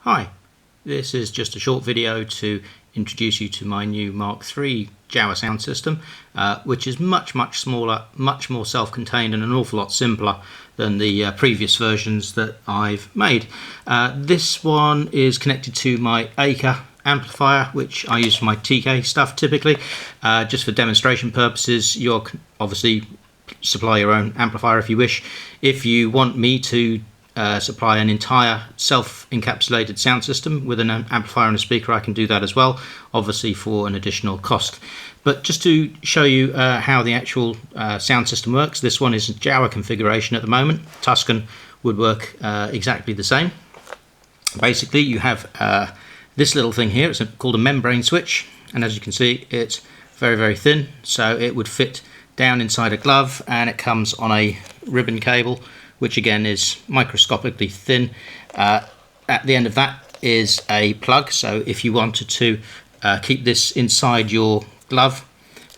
Hi, this is just a short video to introduce you to my new Mk3 Jawa sound system, which is much smaller, much more self-contained and an awful lot simpler than the previous versions that I've made. This one is connected to my Mk3 amplifier, which I use for my TK stuff typically. Just for demonstration purposes, you'll obviously supply your own amplifier if you wish. If you want me to supply an entire self-encapsulated sound system with an amplifier and a speaker, I can do that as well, obviously for an additional cost. But just to show you how the actual sound system works, this one is a Jawa configuration at the moment. Tusken would work exactly the same. Basically, you have this little thing here. It's called a membrane switch, and as you can see, it's very thin, so it would fit down inside a glove, and it comes on a ribbon cable, which again is microscopically thin. At the end of that is a plug, so if you wanted to keep this inside your glove,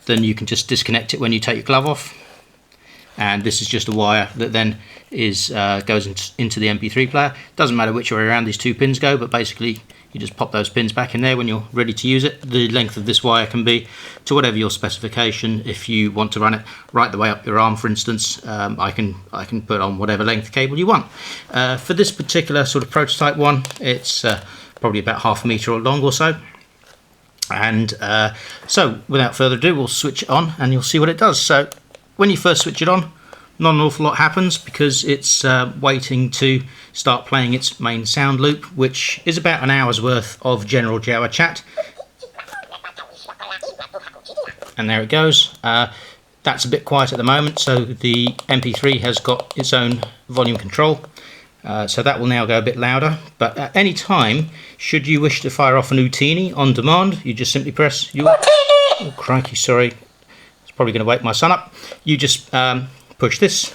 then you can just disconnect it when you take your glove off. And this is just a wire that then goes into the MP3 player. Doesn't matter which way around these two pins go, but basically you just pop those pins back in there when you're ready to use it. The length of this wire can be to whatever your specification. If you want to run it right the way up your arm, for instance, I can put on whatever length cable you want. For this particular sort of prototype one, it's probably about ½ a meter long or so. And so without further ado, we'll switch it on and you'll see what it does. So when you first switch it on, not an awful lot happens because it's waiting to start playing its main sound loop, which is about an hour's worth of general Jawa chat. And there it goes. That's a bit quiet at the moment, so the MP3 has got its own volume control. So that will now go a bit louder. But at any time, should you wish to fire off an Utini on demand, you just simply press oh crikey, sorry. It's probably going to wake my son up. You just push this.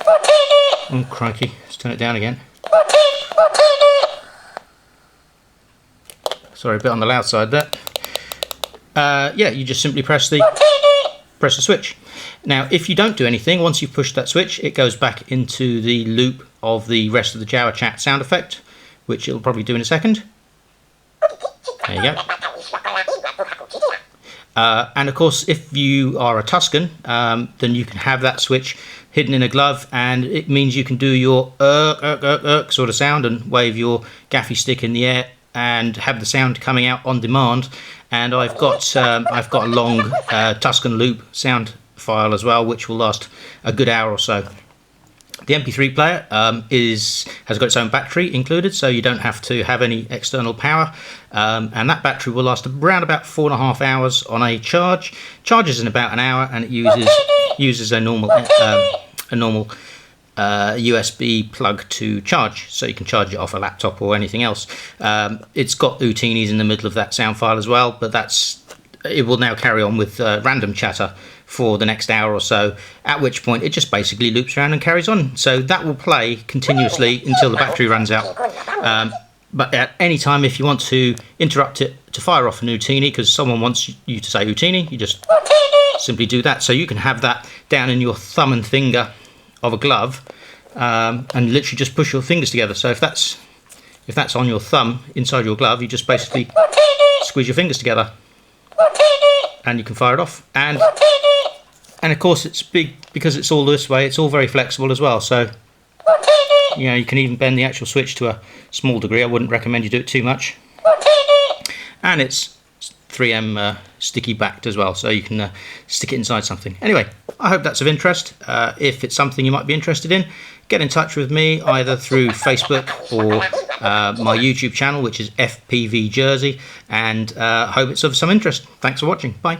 Oh crikey, let's turn it down again. Sorry, a bit on the loud side there. Yeah, you just simply press the switch. Now, if you don't do anything, once you've pushed that switch, it goes back into the loop of the rest of the Jawa chat sound effect, which it'll probably do in a second. There you go. And of course, if you are a Tusken, then you can have that switch hidden in a glove, and it means you can do your sort of sound and wave your gaffy stick in the air and have the sound coming out on demand. And I've got a long Tusken loop sound file as well, which will last a good hour or so. The MP3 player has got its own battery included, so you don't have to have any external power, and that battery will last around about 4.5 hours on a charge. Charges in about an hour, and it uses a normal USB plug to charge, so you can charge it off a laptop or anything else. It's got Utinis in the middle of that sound file as well, but it will now carry on with random chatter for the next hour or so, at which point it just basically loops around and carries on. So that will play continuously until the battery runs out. But at any time, if you want to interrupt it to fire off an Utini because someone wants you to say Utini, you just simply do that. So you can have that down in your thumb and finger of a glove, and literally just push your fingers together. So if that's on your thumb inside your glove, you just basically squeeze your fingers together and you can fire it off. And of course, it's big because it's all this way. It's all very flexible as well. So you can even bend the actual switch to a small degree. I wouldn't recommend you do it too much. And it's 3M sticky backed as well, so you can stick it inside something. Anyway, I hope that's of interest. If it's something you might be interested in, get in touch with me either through Facebook or my YouTube channel, which is FPV Jersey, and hope it's of some interest. Thanks for watching. Bye.